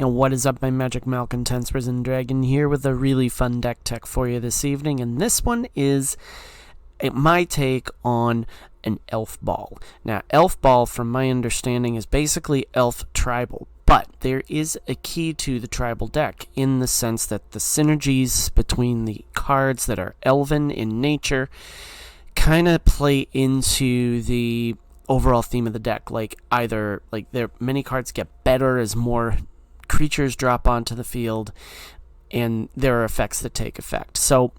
And what is up, my Magic Malcontents? Risen Dragon here with a really fun deck tech for you this evening, and this one is my take on an Elf Ball. Now, Elf Ball, from my understanding, is basically Elf Tribal, but there is a key to the Tribal deck in the sense that the synergies between the cards that are Elven in nature kind of play into the overall theme of the deck. Many cards get better as more creatures drop onto the field, and there are effects that take effect. So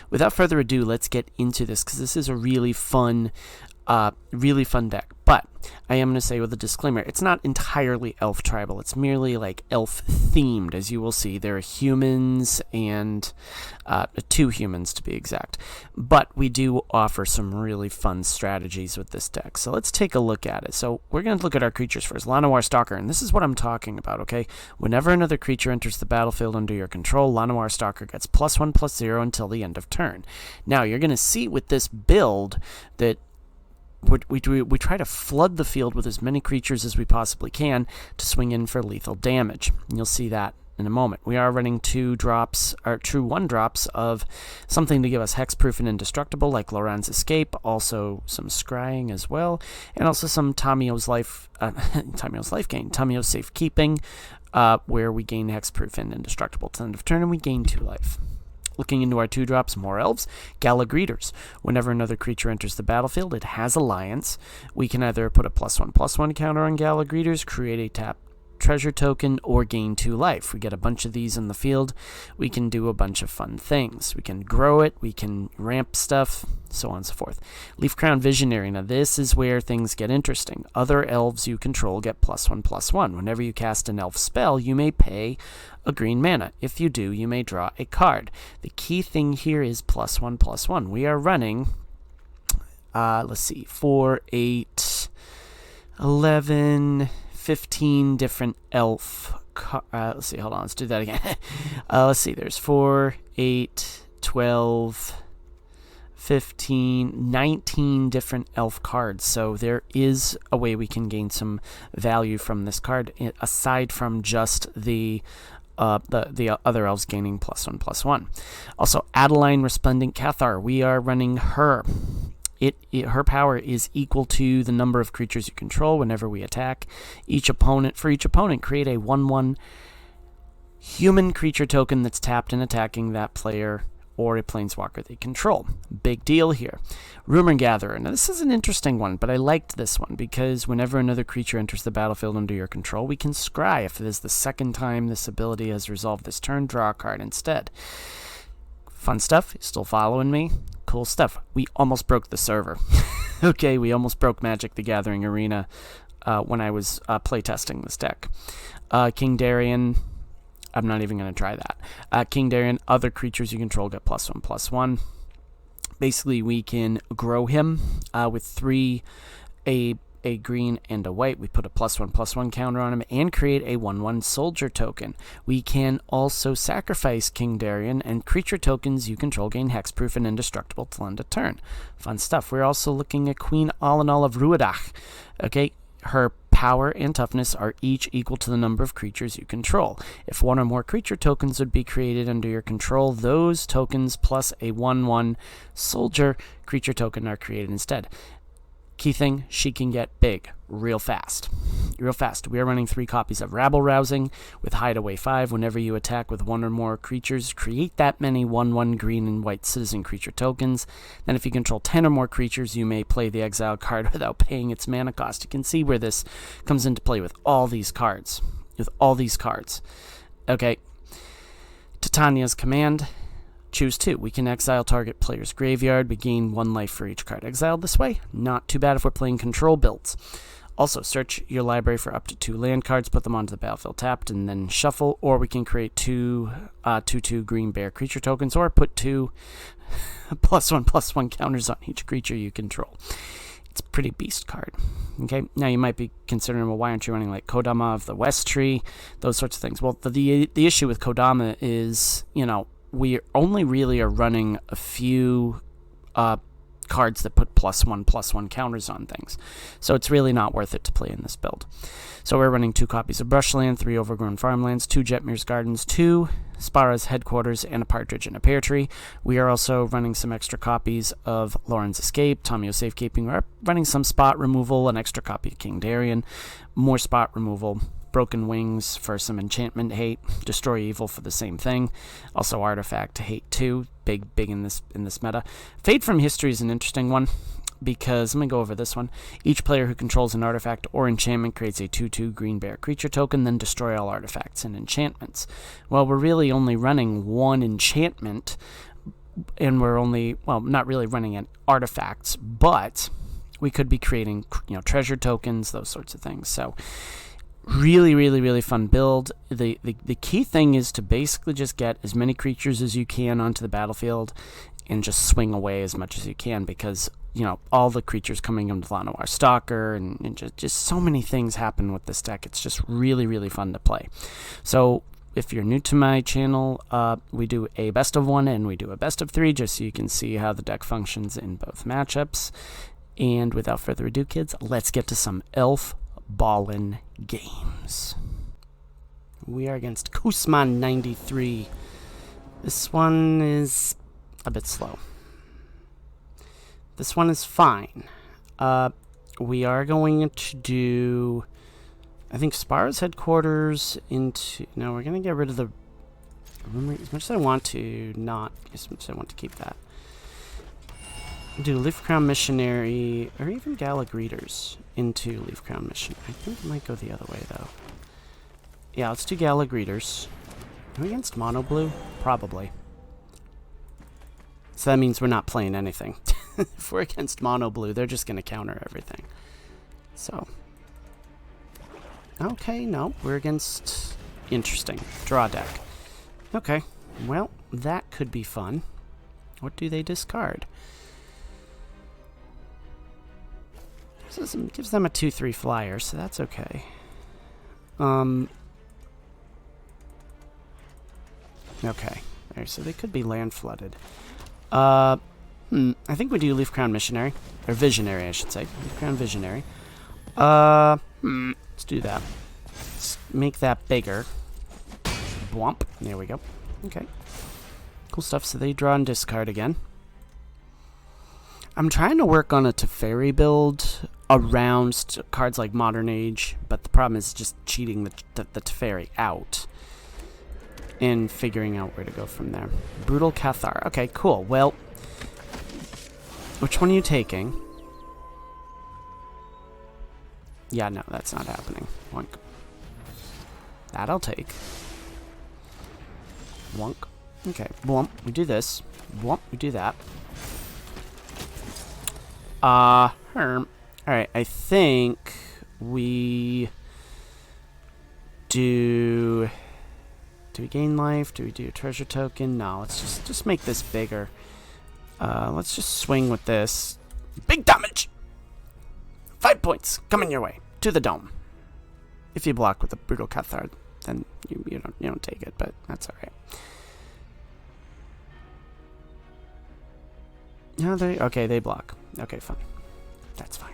without further ado, let's get into this, because this is a really fun deck. But I am going to say with a disclaimer, it's not entirely Elf Tribal. It's merely like Elf themed. As you will see, there are humans and 2 humans to be exact. But we do offer some really fun strategies with this deck. So let's take a look at it. So we're going to look at our creatures first. Llanowar Stalker, and this is what I'm talking about, okay? Whenever another creature enters the battlefield under your control, Llanowar Stalker gets +1/+0 until the end of turn. Now, you're going to see with this build that we try to flood the field with as many creatures as we possibly can to swing in for lethal damage. And you'll see that in a moment. We are running 2 drops, or true 1 drops of something to give us hexproof and indestructible, like Loran's Escape, also some scrying as well, and also some Tamio's Safekeeping, where we gain hexproof and indestructible to the end of turn, and we gain 2 life. Looking into our 2 drops, more Elves, Gala Greeters. Whenever another creature enters the battlefield, it has Alliance. We can either put a +1/+1 counter on Gala Greeters, create a tap treasure token, or gain 2 life. We get a bunch of these in the field. We can do a bunch of fun things. We can grow it, we can ramp stuff, so on and so forth. Leafcrown Visionary. Now this is where things get interesting. Other elves you control get +1/+1. Whenever you cast an elf spell, you may pay a green mana. If you do, you may draw a card. The key thing here is +1/+1. We are running, 4, 8, 11... 15 different elf let's do that again. There's 4, 8, 12, 15, 19 different elf cards. So there is a way we can gain some value from this card, aside from just the other elves gaining +1/+1. Also, Adeline Resplendent Cathar. We are running her. Her power is equal to the number of creatures you control whenever we attack. For each opponent, create a 1/1 human creature token that's tapped and attacking that player or a planeswalker they control. Big deal here. Rumor Gatherer. Now, this is an interesting one, but I liked this one because whenever another creature enters the battlefield under your control, we can scry. If it is the second time this ability has resolved this turn, draw a card instead. Fun stuff. You still following me? Cool stuff. We almost broke the server. Okay, we almost broke Magic the Gathering Arena when I was playtesting this deck. King Darien, I'm not even going to try that. King Darien, other creatures you control get +1/+1. Basically, we can grow him with 3, a green and a white. We put a +1/+1 counter on him and create a 1/1 soldier token. We can also sacrifice King Darien, and creature tokens you control gain hexproof and indestructible till end of turn. Fun stuff. We're also looking at Queen Alanal of Ruadach. Okay, her power and toughness are each equal to the number of creatures you control. If 1 or more creature tokens would be created under your control, those tokens plus a 1/1 soldier creature token are created instead. Key thing, she can get big real fast. We are running 3 copies of Rabble Rousing with Hideaway 5. Whenever you attack with 1 or more creatures, create that many 1/1 green and white citizen creature tokens. Then if you control 10 or more creatures, you may play the exile card without paying its mana cost. You can see where this comes into play with all these cards. Okay. Titania's Command. Choose 2. We can exile target player's graveyard. We gain 1 life for each card exiled this way. Not too bad if we're playing control builds. Also, search your library for up to 2 land cards, put them onto the battlefield tapped, and then shuffle. Or we can create 2 green bear creature tokens, or put 2 +1/+1 counters on each creature you control. It's a pretty beast card. Okay, now you might be considering, well, why aren't you running like Kodama of the West Tree? Those sorts of things. Well, the issue with Kodama is, we only really are running a few cards that put +1/+1 counters on things. So it's really not worth it to play in this build. So we're running 2 copies of Brushland, 3 Overgrown Farmlands, 2 Jetmir's Gardens, 2 Spara's Headquarters, and a Partridge in a Pear Tree. We are also running some extra copies of Lauren's Escape, Tomio's Safekeeping. We're running some spot removal, an extra copy of King Darien, more spot removal, Broken Wings for some enchantment hate, Destroy Evil for the same thing, also Artifact hate too, big in this meta. Fade from History is an interesting one, because, let me go over this one. Each player who controls an artifact or enchantment creates a 2/2 green bear creature token, then destroy all artifacts and enchantments. Well, we're really only running 1 enchantment, and we're only, well, not really running an artifacts, but we could be creating, treasure tokens, those sorts of things. So really fun build. The key thing is to basically just get as many creatures as you can onto the battlefield and just swing away as much as you can, because all the creatures coming into Llanowar Stalker and just so many things happen with this deck. It's just really fun to play. So if you're new to my channel, we do a best of 1 and we do a best of 3, just so you can see how the deck functions in both matchups. And without further ado, kids, let's get to some Elf Ballin' games. We are against Kusman93. This one is a bit slow. This one is fine. We are going to do, I think, Spara's Headquarters into... No, we're going to get rid of the... As much as I want to not... As much as I want to keep that. Do Leaf Crown Missionary, or even Gala Greeters into Leaf Crown Mission. I think it might go the other way, though. Yeah, let's do Gala Greeters. Are we against Mono Blue? Probably. So that means we're not playing anything. If we're against Mono Blue, they're just going to counter everything. So. Okay, no. We're against... Interesting. Draw deck. Okay. Well, that could be fun. What do they discard? Gives them a 2/3 flyer, so that's okay. Okay. There, so they could be land flooded. I think we do Leaf Crown Missionary. Or Visionary, I should say. Leaf Crown Visionary. Let's do that. Let's make that bigger. Bwomp. There we go. Okay. Cool stuff. So they draw and discard again. I'm trying to work on a Teferi build around cards like Modern Age, but the problem is just cheating the Teferi out and figuring out where to go from there. Brutal Cathar. Okay, cool. Well, which one are you taking? Yeah, no, that's not happening. Wonk. That I'll take. Wonk. Okay, womp. We do this. Womp. We do that. Alright, I think we do... Do we gain life? Do we do a treasure token? No, let's just make this bigger. Let's just swing with this. Big damage! 5 points coming your way to the dome. If you block with a Brutal Cathar, then you don't take it, but that's alright. No, they block. Okay, fine. That's fine.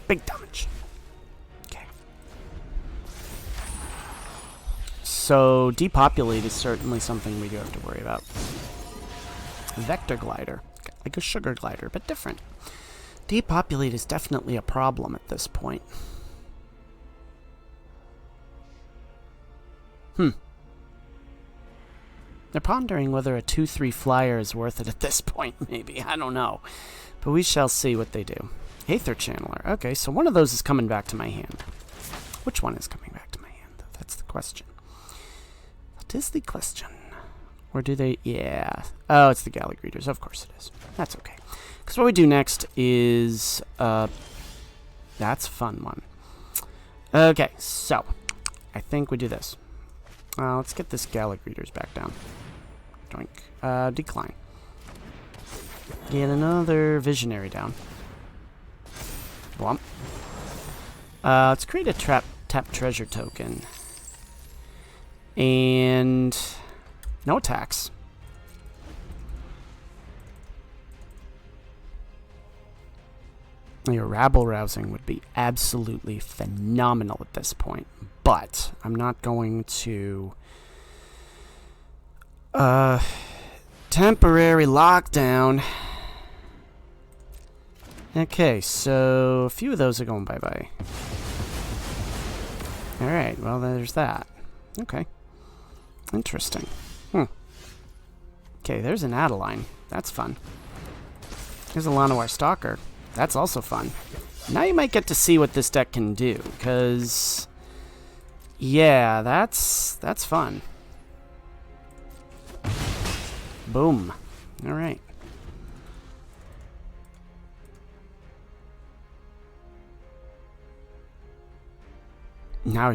Big damage. Okay. So, depopulate is certainly something we do have to worry about. Vector Glider. Like a sugar glider, but different. Depopulate is definitely a problem at this point. They're pondering whether a 2/3 flyer is worth it at this point, maybe. I don't know. But we shall see what they do. Aether Channeler. Okay, so one of those is coming back to my hand. Which one is coming back to my hand? That's the question. That is the question. Or do they... Yeah. Oh, it's the Gala Greeters. Of course it is. That's okay. Because what we do next is... that's a fun one. Okay, so... I think we do this. Let's get this Gala Greeters back down. Doink. Decline. Get another Visionary down. Womp. Let's create a tap treasure token. And... no attacks. Your rabble rousing would be absolutely phenomenal at this point, but I'm not going to temporary lockdown. Okay, so a few of those are going bye-bye. Alright, well there's that. Okay. Interesting. Okay, there's an Adeline. That's fun. There's a Llanowar Stalker. That's also fun. Now you might get to see what this deck can do, because... yeah, that's fun. Boom. Alright. Now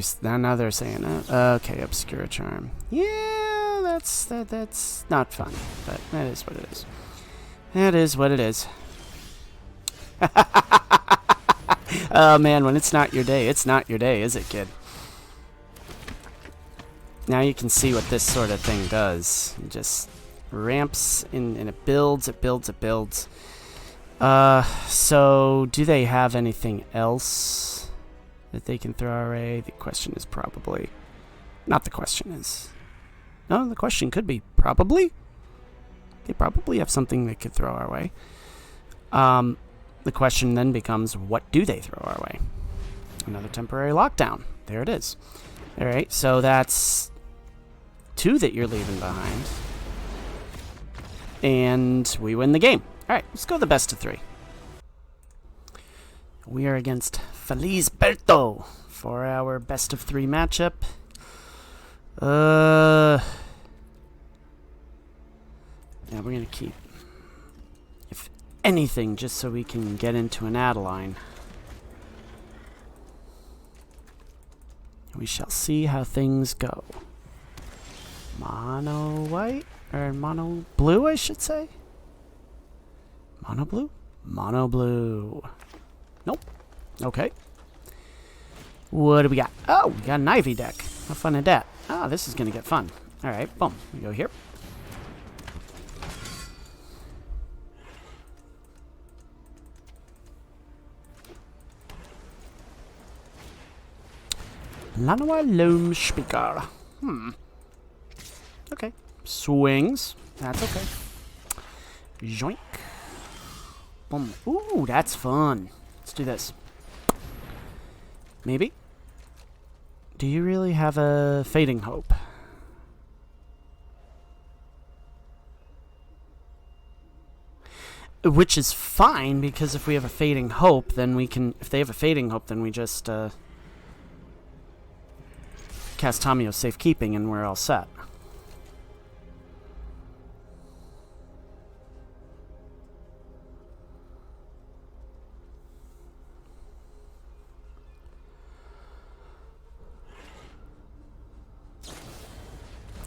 they're saying, okay, Obscura Charm. Yeah, that's not fun, but that is what it is. That is what it is. Oh man, when it's not your day, it's not your day, is it, kid? Now you can see what this sort of thing does. It just ramps and it builds, it builds, it builds. So do they have anything else that they can throw our way? The question is probably... not the question is... no, the question could be probably. They probably have something they could throw our way. The question then becomes, what do they throw our way? Another temporary lockdown. There it is. Alright, so that's 2 that you're leaving behind. And we win the game. Alright, let's go the best of 3. We are against Felisberto for our best of 3 matchup. Yeah, we're gonna keep, if anything, just so we can get into an Adeline. We shall see how things go. Mono white? Or mono blue, I should say? Mono blue? Mono blue. Nope. Okay. What do we got? Oh, we got an Ivy deck. How fun is that? Ah, this is gonna get fun. Alright, boom. We go here. Llanowar Loam Speaker. Okay. Swings. That's okay. Joink. Boom. Ooh, that's fun. Let's do this. Maybe. Do you really have a Fading Hope? Which is fine, because if we have a Fading Hope, then we can... if they have a Fading Hope, then we just, cast Tamiyo's Safekeeping and we're all set.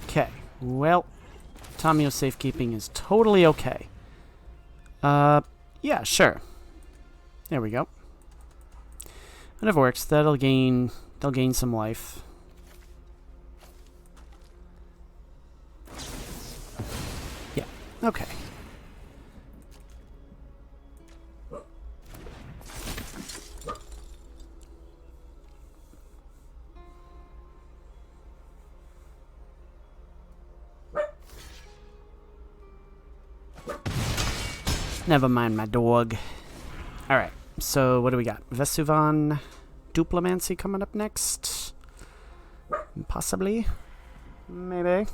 Okay, well, Tamiyo's Safekeeping is totally okay. Yeah, sure. There we go. Whatever works. They'll gain some life. Yeah, okay. Never mind my dog. Alright, so what do we got? Vesuvan Duplimancy coming up next? Possibly? Maybe.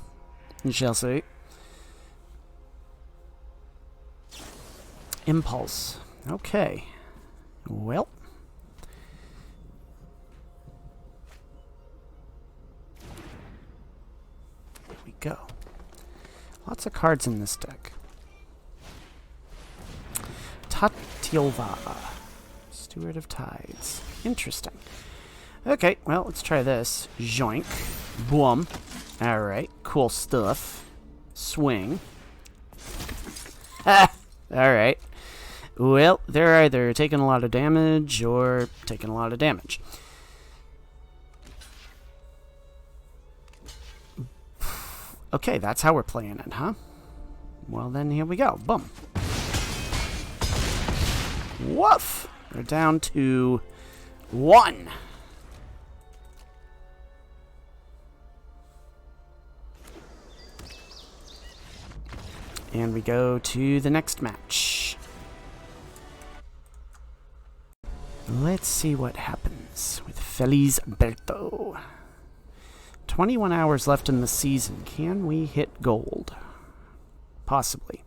We shall see. Impulse. Okay. Well. There we go. Lots of cards in this deck. Tatilva, Steward of Tides. Interesting. Okay, well, let's try this. Joink. Boom. Alright, cool stuff. Swing. Ah! Alright. Well, they're either taking a lot of damage or taking a lot of damage. Okay, that's how we're playing it, huh? Well, then here we go. Boom. Woof! We're down to 1. And we go to the next match. Let's see what happens with Feliz Berto. 21 hours left in the season. Can we hit gold? Possibly.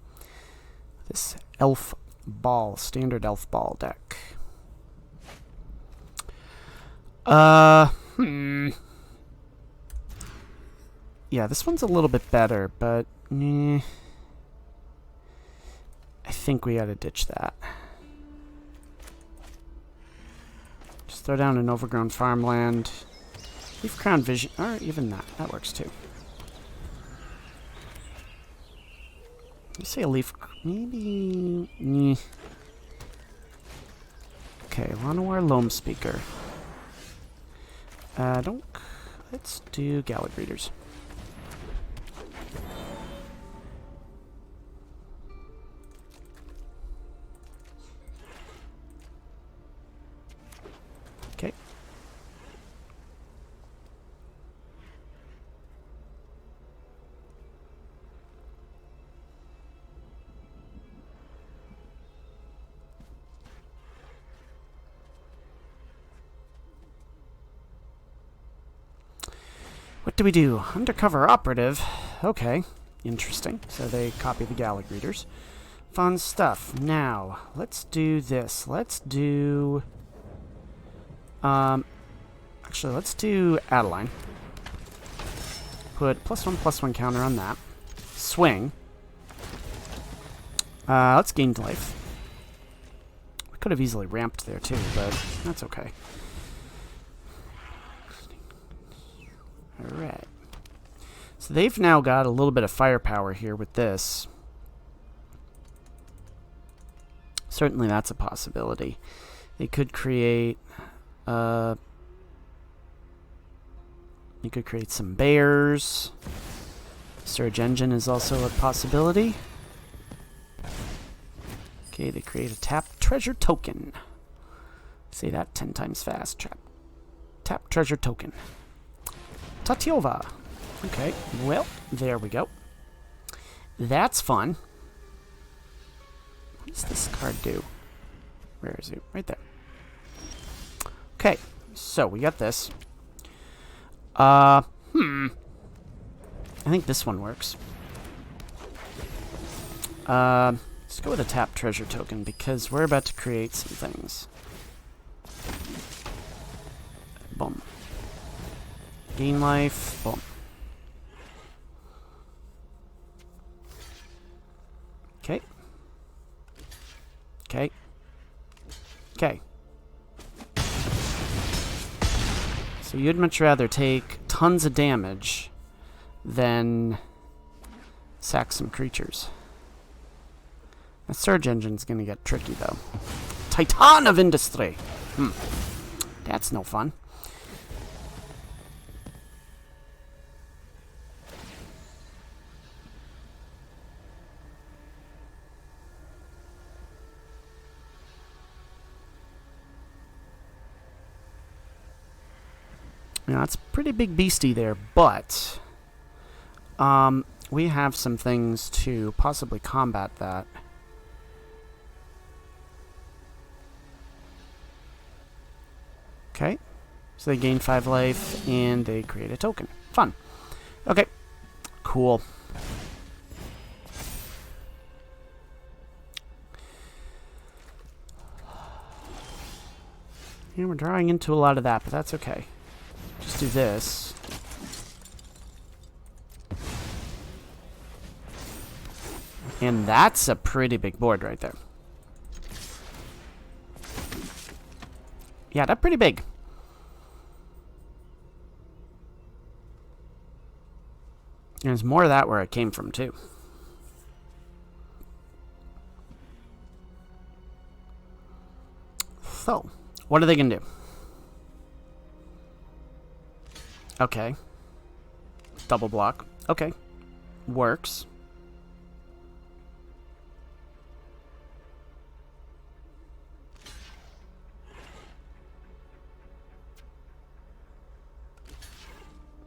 This elf ball, standard elf ball deck. Yeah, this one's a little bit better, but I think we gotta ditch that. Just throw down an overgrown farmland. Leaf Crown Vision, or even that. That works too. Let's say a leaf, maybe. Okay, Llanowar Loam Speaker. Let's do Gallic Readers. Okay. What do we do? Undercover Operative. Okay, interesting. So they copy the Gallic Readers. Fun stuff. Now, let's do this. Let's do... actually, let's do Adeline. Put +1/+1 counter on that. Swing. Let's gain life. We could have easily ramped there too, but that's okay. Alright. So they've now got a little bit of firepower here with this. Certainly that's a possibility. They could create... you could create some bears. Surge Engine is also a possibility. Okay, they create a tap treasure token. Say that 10 times fast. Tap treasure token. Tatiova. Okay, well, there we go. That's fun. What does this card do? Where is it? Right there. Okay, so we got this. I think this one works. Let's go with a tap treasure token because we're about to create some things. Boom. Gain life. Boom. Okay. Okay. Okay. So you'd much rather take tons of damage than sack some creatures. That Surge Engine's gonna get tricky though. Titan of Industry! That's no fun. Now, it's a pretty big beastie there, but we have some things to possibly combat that. Okay, so they gain 5 life, and they create a token. Fun. Okay, cool. Yeah, we're drawing into a lot of that, but that's okay. Just do this. And that's a pretty big board right there. Yeah, that's pretty big. And there's more of that where it came from, too. So, what are they going to do? Okay. Double block. Okay. Works.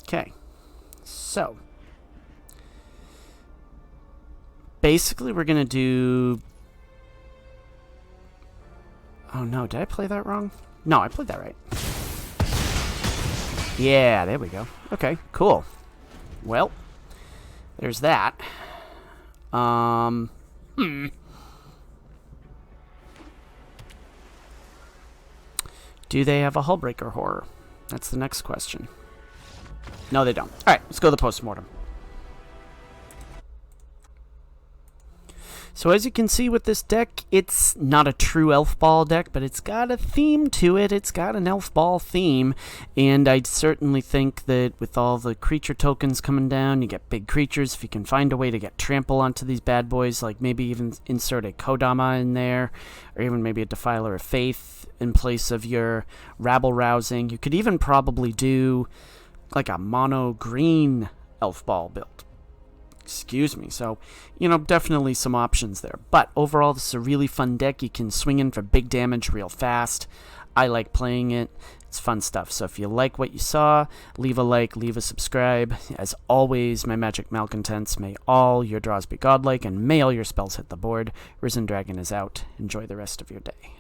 Okay. So, basically we're going to do... Oh no, did I play that wrong? No, I played that right. Yeah, there we go. Okay, cool. Well, there's that. Do they have a Hullbreaker horror? That's the next question. No, they don't. Alright, let's go to the postmortem. So as you can see with this deck, it's not a true Elf Ball deck, but it's got a theme to it. It's got an Elf Ball theme, and I certainly think that with all the creature tokens coming down, you get big creatures. If you can find a way to get trample onto these bad boys, like maybe even insert a Kodama in there, or even maybe a Defiler of Faith in place of your Rabble Rousing. You could even probably do like a mono green Elf Ball build. Excuse me. So, definitely some options there. But overall, this is a really fun deck. You can swing in for big damage real fast. I like playing it. It's fun stuff. So if you like what you saw, leave a like, leave a subscribe. As always, my magic malcontents, may all your draws be godlike, and may all your spells hit the board. Risen Dragon is out. Enjoy the rest of your day.